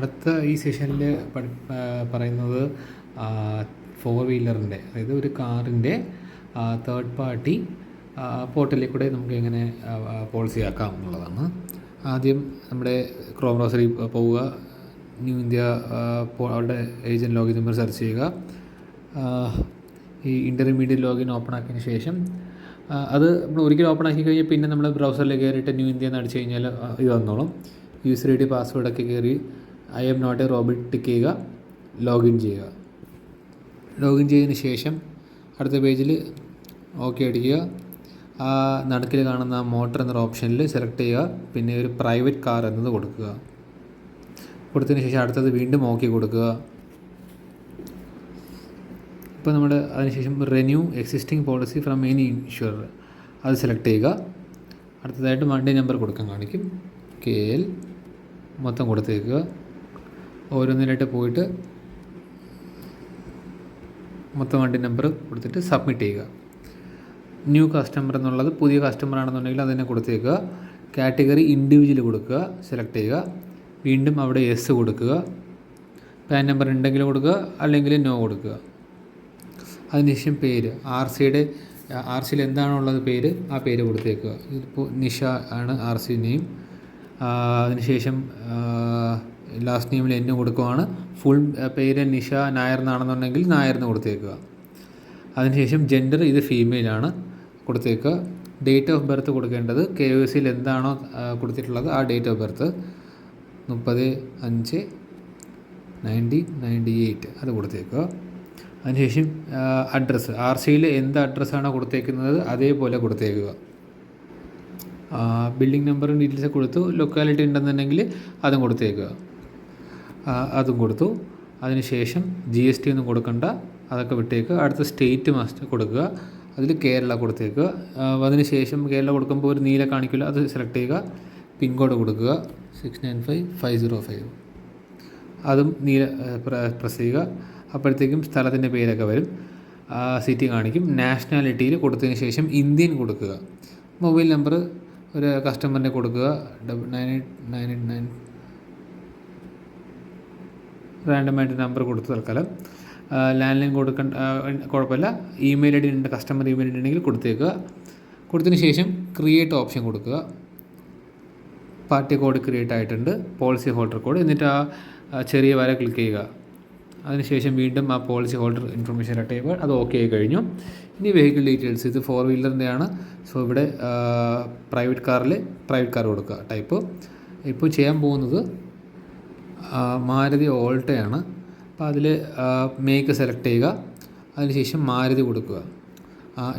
അടുത്ത ഈ സെഷനിൽ പറയുന്നത് ഫോർ വീലറിൻ്റെ, അതായത് ഒരു കാറിൻ്റെ തേർഡ് പാർട്ടി പോർട്ടലിൽ കൂടെ നമുക്ക് എങ്ങനെ പോളിസി ആക്കാം എന്നുള്ളതാണ്. ആദ്യം നമ്മുടെ ക്രോം ബ്രൗസറിൽ പോവുക, ന്യൂ ഇന്ത്യ അവരുടെ ഏജൻറ്റ് ലോഗിൻ നമ്പർ സെർച്ച് ചെയ്യുക. ഈ ഇൻ്റർമീഡിയറ്റ് ലോഗിൻ ഓപ്പൺ ആക്കിയതിന് ശേഷം അത് നമ്മൾ ഒരിക്കലും ഓപ്പൺ ആക്കി കഴിഞ്ഞാൽ പിന്നെ നമ്മൾ ബ്രൗസറിൽ കയറിയിട്ട് ന്യൂ ഇന്ത്യ എന്ന് അടിച്ച് കഴിഞ്ഞാൽ ഇത് വന്നോളും. യൂസർ ID പാസ്വേഡൊക്കെ കയറി I am not a robot tick ചെയ്യുക, ലോഗിൻ ചെയ്യുക. ലോഗിൻ ചെയ്തതിന് ശേഷം അടുത്ത പേജിൽ ഓക്കെ അടിക്കുക. ആ നടുക്കിൽ കാണുന്ന മോട്ടർ എന്നൊരു ഓപ്ഷനിൽ സെലക്ട് ചെയ്യുക, പിന്നെ ഒരു പ്രൈവറ്റ് കാർ എന്നത് കൊടുക്കുക. കൊടുത്തതിന് ശേഷം അടുത്തത് വീണ്ടും ഓക്കെ കൊടുക്കുക. ഇപ്പോൾ നമ്മൾ അതിനുശേഷം renew existing policy from any insurer അത് സെലക്ട് ചെയ്യുക. അടുത്തതായിട്ട് വണ്ടി നമ്പർ കൊടുക്കാൻ കാണിക്കും, KL മൊത്തം കൊടുത്തേക്കുക. ഓരോന്നിലായിട്ട് പോയിട്ട് മൊത്തം വണ്ടി നമ്പർ കൊടുത്തിട്ട് സബ്മിറ്റ് ചെയ്യുക. ന്യൂ കസ്റ്റമർ എന്നുള്ളത് പുതിയ കസ്റ്റമർ ആണെന്നുണ്ടെങ്കിൽ അതിനെ കൊടുത്തേക്കുക. കാറ്റഗറി ഇൻഡിവിജ്വൽ കൊടുക്കുക, സെലക്ട് ചെയ്യുക. വീണ്ടും അവിടെ യെസ് കൊടുക്കുക. പാൻ നമ്പർ ഉണ്ടെങ്കിൽ കൊടുക്കുക, അല്ലെങ്കിൽ നോ കൊടുക്കുക. അതിനുശേഷം പേര്, ആർ സിയിൽ എന്താണുള്ളത് പേര്, ആ പേര് കൊടുത്തേക്കുക. ഇതിപ്പോൾ നിഷ ആണ് RC നെയിം. അതിനുശേഷം ലാസ്റ്റ് നെയിമിൽ N കൊടുക്കുവാണ്. ഫുൾ പേര് നിഷ നായർ എന്നാണെന്നുണ്ടെങ്കിൽ നായർ എന്ന് കൊടുത്തേക്കുക. അതിനുശേഷം ജെൻഡർ ഇത് ഫീമെയിലാണ് കൊടുത്തേക്കുക. ഡേറ്റ് ഓഫ് ബർത്ത് കൊടുക്കേണ്ടത് KYCയിൽ എന്താണോ കൊടുത്തിട്ടുള്ളത് ആ ഡേറ്റ് ഓഫ് ബർത്ത് 30/5/1998 അത് കൊടുത്തേക്കുക. അതിനുശേഷം അഡ്രസ്സ്, RCയിൽ എന്ത് അഡ്രസ്സാണോ കൊടുത്തേക്കുന്നത് അതേപോലെ കൊടുത്തേക്കുക. ബിൽഡിംഗ് നമ്പറും ഡീറ്റെയിൽസ് കൊടുത്തു. ലൊക്കാലിറ്റി ഉണ്ടെന്നുണ്ടെങ്കിൽ അതും കൊടുത്തേക്കുക. അതും കൊടുത്തു. അതിനുശേഷം GST ഒന്നും കൊടുക്കണ്ട, അതൊക്കെ വിട്ടേക്കുക. അടുത്ത സ്റ്റേറ്റ് മസ്റ്റ് കൊടുക്കുക, അതിൽ കേരള കൊടുത്തേക്കുക. അതിനുശേഷം കേരള കൊടുക്കുമ്പോൾ ഒരു നീല കാണിക്കില്ല, അത് സെലക്ട് ചെയ്യുക. പിൻകോഡ് കൊടുക്കുക 695505, അതും നീല പ്രസ് ചെയ്യുക. അപ്പോഴത്തേക്കും സ്ഥലത്തിൻ്റെ പേരൊക്കെ വരും, സിറ്റി കാണിക്കും. നാഷണാലിറ്റിയിൽ കൊടുത്തതിന് ശേഷം ഇന്ത്യൻ കൊടുക്കുക. മൊബൈൽ നമ്പർ ഒരു കസ്റ്റമറിനെ കൊടുക്കുക, 98989 റാൻഡമായിട്ട് നമ്പർ കൊടുത്ത് തൽക്കാലം. ലാൻഡ് ലൈൻ കൊടുക്കേണ്ട കുഴപ്പമില്ല. ഇമെയിൽ ID ഉണ്ട്, കസ്റ്റമർ ഇമെയിൽ ID ഉണ്ടെങ്കിൽ കൊടുത്തേക്കുക. കൊടുത്തതിന് ശേഷം ക്രിയേറ്റ് ഓപ്ഷൻ കൊടുക്കുക. പാർട്ടി കോഡ് ക്രിയേറ്റ് ആയിട്ടുണ്ട്, പോളിസി ഹോൾഡർ കോഡ്. എന്നിട്ട് ആ ചെറിയ വര ക്ലിക്ക് ചെയ്യുക. അതിനുശേഷം വീണ്ടും ആ പോളിസി ഹോൾഡർ ഇൻഫർമേഷൻ സെലക്ട് ചെയ്യുമ്പോൾ അത് ഓക്കെ ആയി കഴിഞ്ഞു. ഇനി വെഹിക്കിൾ ഡീറ്റെയിൽസ്, ഇത് ഫോർ വീലറിൻ്റെ ആണ്. സോ ഇവിടെ പ്രൈവറ്റ് കാറിൽ പ്രൈവറ്റ് കാർ കൊടുക്കുക ടൈപ്പ്. ഇപ്പോൾ ചെയ്യാൻ പോകുന്നത് മാരുതി ഓൾട്ടോയാണ്. അപ്പോൾ അതിൽ മേക്ക് സെലക്ട് ചെയ്യുക. അതിനുശേഷം മാരുതി കൊടുക്കുക.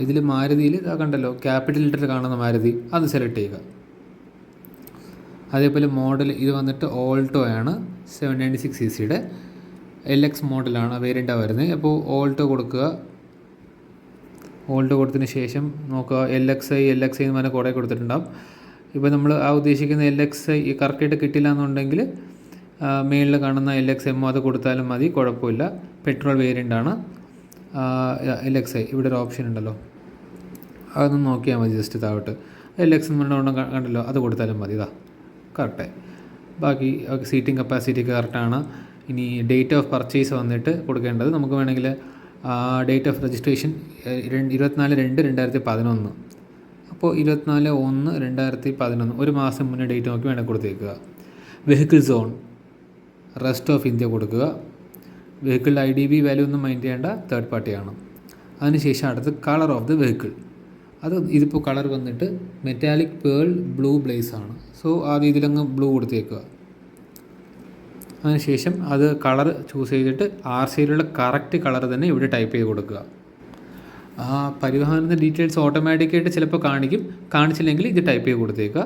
ഇതിൽ മാരുതിയിൽ കണ്ടല്ലോ ക്യാപിറ്റൽ ലെറ്റർ കാണുന്ന മാരുതി, അത് സെലക്ട് ചെയ്യുക. അതേപോലെ മോഡൽ ഇത് വന്നിട്ട് ഓൾട്ടോ ആണ്, 796cc LX മോഡലാണ് വേരിയൻ്റാണ് വരുന്നത്. അപ്പോൾ ഓൾട്ടോ കൊടുക്കുക. ഓൾട്ടോ കൊടുത്തതിന് ശേഷം നോക്കുക, LXI എന്ന് പറഞ്ഞാൽ കുറേ കൊടുത്തിട്ടുണ്ടാകും. ഇപ്പോൾ നമ്മൾ ആ ഉദ്ദേശിക്കുന്ന LXI കറക്റ്റായിട്ട് കിട്ടില്ല എന്നുണ്ടെങ്കിൽ മേളിൽ കാണുന്ന LXM അത് കൊടുത്താലും മതി, കുഴപ്പമില്ല. പെട്രോൾ വേരിയൻ്റാണ് LXI. ഇവിടെ ഒരു ഓപ്ഷൻ ഉണ്ടല്ലോ, അതൊന്ന് നോക്കിയാൽ മതി. ജസ്റ്റ് താഴോട്ട് LX എന്നുള്ളതുകൊണ്ട് കണ്ടല്ലോ, അത് കൊടുത്താലും മതി. ഇതാ കറക്റ്റായി. ബാക്കി സീറ്റിംഗ് കപ്പാസിറ്റി കറക്റ്റാണ്. ഇനി ഡേറ്റ് ഓഫ് പർച്ചേസ് വന്നിട്ട് കൊടുക്കേണ്ടത് നമുക്ക് വേണമെങ്കിൽ ഡേറ്റ് ഓഫ് രജിസ്ട്രേഷൻ 24/2/2011. അപ്പോൾ 24/1/2011 ഒരു മാസം മുന്നേ ഡേറ്റ് നോക്കി വേണമെങ്കിൽ കൊടുത്തേക്കുക. Vehicle zone rest of India കൊടുക്കുക. വെഹിക്കിൾ IDV വാല്യൂ ഒന്നും മൈൻഡ് ചെയ്യേണ്ട, തേർഡ് പാർട്ടിയാണ്. അതിനുശേഷം അടുത്ത് കളർ ഓഫ് ദി വെഹിക്കിൾ, അത് ഇതിപ്പോൾ കളർ വന്നിട്ട് മെറ്റാലിക് പേൾ ബ്ലൂ ബ്ലേസ് ആണ്. സോ ആദ്യം ഇതിലങ്ങ് ബ്ലൂ കൊടുത്തേക്കുക. അതിനുശേഷം അത് കളർ ചൂസ് ചെയ്തിട്ട് RCയിലുള്ള കറക്റ്റ് കളർ തന്നെ ഇവിടെ ടൈപ്പ് ചെയ്ത് കൊടുക്കുക. പരിവാഹനത്തിൻ്റെ ഡീറ്റെയിൽസ് ഓട്ടോമാറ്റിക്കായിട്ട് ചിലപ്പോൾ കാണിക്കും, കാണിച്ചില്ലെങ്കിൽ ഇത് ടൈപ്പ് ചെയ്ത് കൊടുത്തേക്കുക.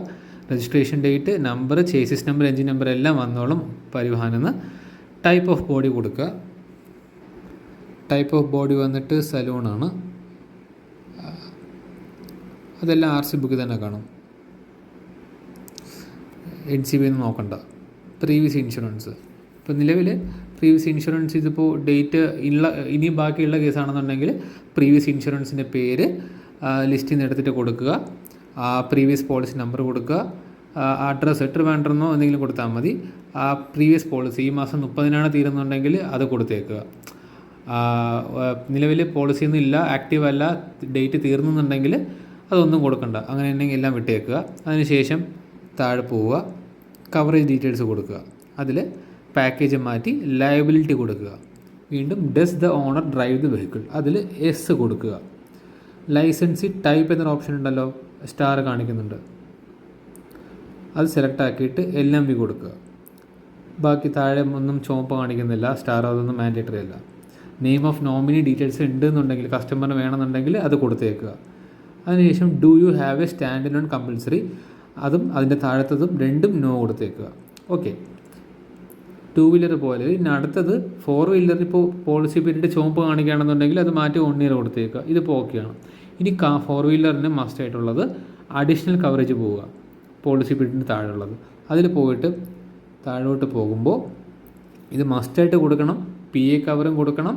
Registration date, number, chassis number, engine number എല്ലാം വന്നോളും പരിവാഹനെന്ന്. ടൈപ്പ് ഓഫ് ബോഡി കൊടുക്കുക. ടൈപ്പ് ഓഫ് ബോഡി വന്നിട്ട് സലൂണാണ്. അതെല്ലാം RC ബുക്കിൽ തന്നെ കാണും, NCB ഒന്നും നോക്കണ്ട. പ്രീവിയസ് ഇൻഷുറൻസ്, ഇപ്പോൾ നിലവിൽ പ്രീവിയസ് ഇൻഷുറൻസ് ഇതിപ്പോൾ ഡേറ്റ് ഇനിയും ബാക്കിയുള്ള കേസാണെന്നുണ്ടെങ്കിൽ പ്രീവിയസ് ഇൻഷുറൻസിൻ്റെ പേര് ലിസ്റ്റിൽ നിന്ന് എടുത്തിട്ട് കൊടുക്കുക. പ്രീവിയസ് പോളിസി നമ്പർ കൊടുക്കുക. അഡ്രസ്സ് ട്രിവാൻഡ്രമെന്നോ എന്തെങ്കിലും കൊടുത്താൽ മതി. ആ പ്രീവിയസ് പോളിസി ഈ മാസം 30-നാണ് തീരുന്നുണ്ടെങ്കിൽ അത് കൊടുത്തേക്കുക. നിലവിൽ പോളിസിയൊന്നും ഇല്ല, ആക്റ്റീവ് അല്ല, ഡേറ്റ് തീർന്നുന്നുണ്ടെങ്കിൽ അതൊന്നും കൊടുക്കണ്ട. അങ്ങനെ ഉണ്ടെങ്കിൽ എല്ലാം വിട്ടേക്കുക. അതിനുശേഷം താഴെ പോവുക, കവറേജ് ഡീറ്റെയിൽസ് കൊടുക്കുക. അതിൽ പാക്കേജ് മാറ്റി ലയബിലിറ്റി കൊടുക്കുക. വീണ്ടും does the owner drive the vehicle, അതിൽ എസ് കൊടുക്കുക. ലൈസൻസി ടൈപ്പ് എന്നൊരു ഓപ്ഷൻ ഉണ്ടല്ലോ, സ്റ്റാർ കാണിക്കുന്നുണ്ട്, അത് സെലക്ട് ആക്കിയിട്ട് LMV കൊടുക്കുക. ബാക്കി താഴെ ഒന്നും ചുവപ്പ് കാണിക്കുന്നില്ല, സ്റ്റാർ അതൊന്നും മാൻഡേറ്ററി അല്ല. നെയിം ഓഫ് നോമിനി ഡീറ്റെയിൽസ് ഉണ്ടെന്നുണ്ടെങ്കിൽ, കസ്റ്റമറിന് വേണമെന്നുണ്ടെങ്കിൽ അത് കൊടുത്തേക്കുക. അതിനുശേഷം do you have A stand loan compulsory, അതും അതിൻ്റെ താഴത്തതും രണ്ടും നോ കൊടുത്തേക്കുക. ഓക്കെ, 2 വീലർ പോലെ. ഇനി അടുത്തത് 4 വീലർ. ഇപ്പോൾ പോളിസി പീരീഡ് ചുവപ്പ് കാണിക്കുകയാണെന്നുണ്ടെങ്കിൽ അത് മാറ്റി 1 ഇയർ കൊടുത്തേക്കുക. ഇതിപ്പോൾ ഓക്കെയാണ്. ഇനി 4 വീലറിന് മസ്റ്റ് ആയിട്ടുള്ളത് അഡീഷണൽ കവറേജ് പോവുക, പോളിസി പീരീഡിന് താഴെയുള്ളത്. അതിൽ പോയിട്ട് താഴോട്ട് പോകുമ്പോൾ ഇത് മസ്റ്റായിട്ട് കൊടുക്കണം. PA കവറും കൊടുക്കണം,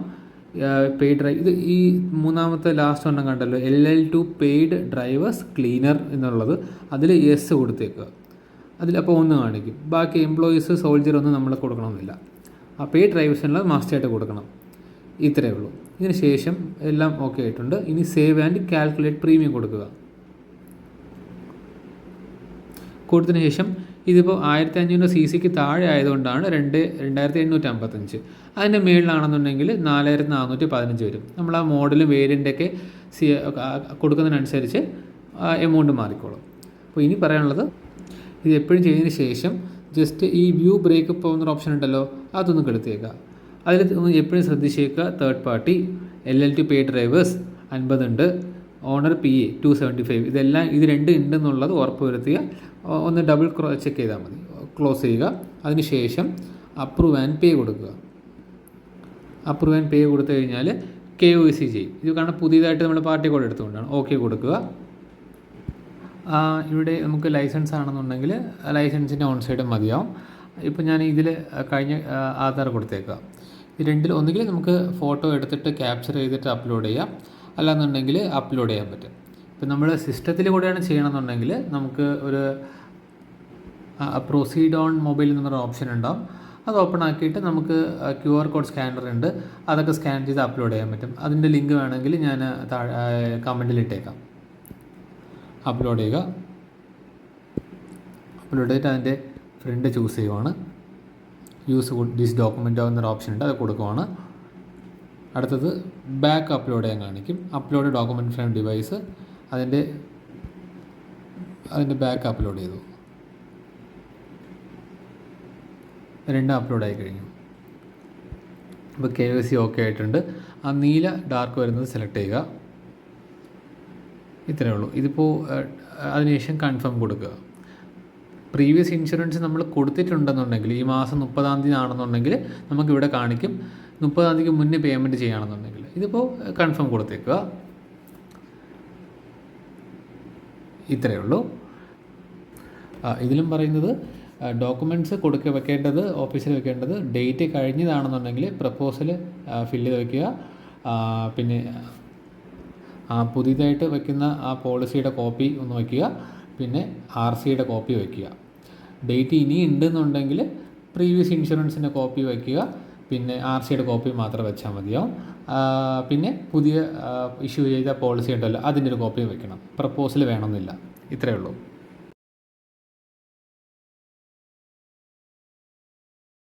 പെയ്ഡ് ഡ്രൈവ്. ഇത് ഈ മൂന്നാമത്തെ ലാസ്റ്റ് ഒന്നും കണ്ടല്ലോ, LL2 പെയ്ഡ് ഡ്രൈവേഴ്സ് ക്ലീനർ എന്നുള്ളത്, അതിൽ യെസ് കൊടുത്തേക്കുക. അതിലപ്പോൾ ഒന്ന് കാണിക്കും. ബാക്കി എംപ്ലോയീസ്, സോൾജർ ഒന്നും നമ്മൾ കൊടുക്കണമെന്നില്ല. ആ പെയ്ഡ് ഡ്രൈവേഴ്സിനുള്ള മസ്റ്റായിട്ട് കൊടുക്കണം. ഇത്രയേ ഉള്ളൂ. ഇതിന് ശേഷം എല്ലാം ഓക്കെ ആയിട്ടുണ്ട്. ഇനി സേവ് ആൻഡ് കാൽക്കുലേറ്റ് പ്രീമിയം കൊടുക്കുക. കൊടുത്തതിന് ശേഷം ഇതിപ്പോൾ 1500 cc താഴെ ആയതുകൊണ്ടാണ് 2855. അതിൻ്റെ മുകളിലാണെന്നുണ്ടെങ്കിൽ 4415 വരും. നമ്മൾ ആ മോഡൽ വേരിയൻ്റൊക്കെ കൊടുക്കുന്നതിനനുസരിച്ച് എമൗണ്ട് മാറിക്കോളും. അപ്പോൾ ഇനി പറയാനുള്ളത്, ഇത് എപ്പോഴും ചെയ്തതിന് ശേഷം ജസ്റ്റ് ഈ വ്യൂ ബ്രേക്കപ്പ് പോകുന്നൊരു ഓപ്ഷൻ ഉണ്ടല്ലോ, അതൊന്ന് കെടുത്തേക്കുക. അതിൽ എപ്പോഴും ശ്രദ്ധിച്ചേക്കുക, third party LL2 paid drivers 50 ഉണ്ട്, ഓണർ PA 275, ഇതെല്ലാം ഇത് രണ്ടും ഉണ്ടെന്നുള്ളത് ഉറപ്പ് വരുത്തുക. ഒന്ന് ഡബിൾ ചെക്ക് ചെയ്താൽ മതി. ക്ലോസ് ചെയ്യുക. അതിനുശേഷം അപ്രൂവ് ആൻഡ് പേ കൊടുക്കുക. അപ്രൂവ് ആൻഡ് പേ കൊടുത്തു കഴിഞ്ഞാൽ KYC ചെയ്യും. ഇത് കാരണം പുതിയതായിട്ട് നമ്മൾ പാർട്ടി കോഡ് എടുത്തുകൊണ്ടാണ്. ഓക്കെ കൊടുക്കുക. ഇവിടെ നമുക്ക് ലൈസൻസ് ആണെന്നുണ്ടെങ്കിൽ ലൈസൻസിൻ്റെ ഓൺ സൈഡ് മതിയാവും. ഇപ്പോൾ ഞാൻ ഇതിൽ കഴിഞ്ഞ ആധാർ കൊടുത്തേക്കാം. ഇത് രണ്ടിൽ ഒന്നുകിൽ നമുക്ക് ഫോട്ടോ എടുത്തിട്ട് ക്യാപ്ചർ ചെയ്തിട്ട് അപ്ലോഡ് ചെയ്യാം, അല്ലാന്നുണ്ടെങ്കിൽ അപ്ലോഡ് ചെയ്യാൻ പറ്റും. ഇപ്പം നമ്മൾ സിസ്റ്റത്തിൽ കൂടെയാണ് ചെയ്യണമെന്നുണ്ടെങ്കിൽ നമുക്ക് ഒരു പ്രൊസീഡ് ഓൺ മൊബൈൽ എന്നൊരു ഓപ്ഷൻ ഉണ്ടാവും. അത് ഓപ്പൺ ആക്കിയിട്ട് നമുക്ക് QR കോഡ് സ്കാനർ ഉണ്ട്, അതൊക്കെ സ്കാൻ ചെയ്ത് അപ്ലോഡ് ചെയ്യാൻ പറ്റും. അതിൻ്റെ ലിങ്ക് വേണമെങ്കിൽ ഞാൻ കമൻറ്റിൽ ഇട്ടേക്കാം. അപ്ലോഡ് ചെയ്യുക. അപ്ലോഡ് ചെയ്തിട്ട് അതിൻ്റെ ഫ്രണ്ട് ചൂസ് ചെയ്യുവാണ്. യൂസ് ദിസ് ഡോക്യുമെൻ്റ് എന്നൊരു ഓപ്ഷൻ ഉണ്ട്, അത് കൊടുക്കുവാണ്. അടുത്തത് ബാക്ക് അപ്ലോഡ് ചെയ്യാൻ കാണിക്കും. അപ്ലോഡ് ഡോക്യുമെൻറ്റ് ഫ്രം ഡിവൈസ്, അതിൻ്റെ ബാക്ക് അപ്ലോഡ് ചെയ്തു. രണ്ടും അപ്ലോഡ് ആയി കഴിഞ്ഞു. ഇപ്പോൾ KYC ഓക്കെ ആയിട്ടുണ്ട്. ആ നീല ഡാർക്ക് വരുന്നത് സെലക്ട് ചെയ്യുക. ഇത്രയേ ഉള്ളൂ. ഇതിപ്പോൾ അതിനുശേഷം കൺഫേം കൊടുക്കുക. പ്രീവിയസ് ഇൻഷുറൻസ് നമ്മൾ കൊടുത്തിട്ടുണ്ടെന്നുണ്ടെങ്കിൽ ഈ മാസം 30-ാം തീയതി ആണെന്നുണ്ടെങ്കിൽ നമുക്കിവിടെ കാണിക്കും 30-ാം തീയതിക്ക് മുന്നേ പേയ്മെൻറ്റ് ചെയ്യുകയാണെന്നുണ്ടെങ്കിൽ. ഇതിപ്പോൾ കൺഫേം കൊടുത്തേക്കുക. ഇത്രയേ ഉള്ളൂ. ഇതിലും പറയുന്നത് ഡോക്യുമെൻറ്റ്സ് വെക്കേണ്ടത് ഓഫീസിൽ വെക്കേണ്ടത് ഡേറ്റ് കഴിഞ്ഞതാണെന്നുണ്ടെങ്കിൽ പ്രപ്പോസൽ ഫില്ല് ചെയ്ത് വയ്ക്കുക. പിന്നെ പുതിയതായിട്ട് വയ്ക്കുന്ന ആ പോളിസിയുടെ കോപ്പി ഒന്ന് വയ്ക്കുക. പിന്നെ RCയുടെ കോപ്പി വയ്ക്കുക. ഡേറ്റ് ഇനി ഉണ്ടെന്നുണ്ടെങ്കിൽ പ്രീവിയസ് ഇൻഷുറൻസിൻ്റെ കോപ്പി വയ്ക്കുക. പിന്നെ RCയുടെ കോപ്പി മാത്രം വെച്ചാൽ മതിയാവും. പിന്നെ പുതിയ ഇഷ്യൂ ചെയ്ത പോളിസി ഉണ്ടല്ലോ അതിൻ്റെ ഒരു കോപ്പി വയ്ക്കണം. പ്രപ്പോസൽ വേണമെന്നില്ല. ഇത്രയേ ഉള്ളൂ.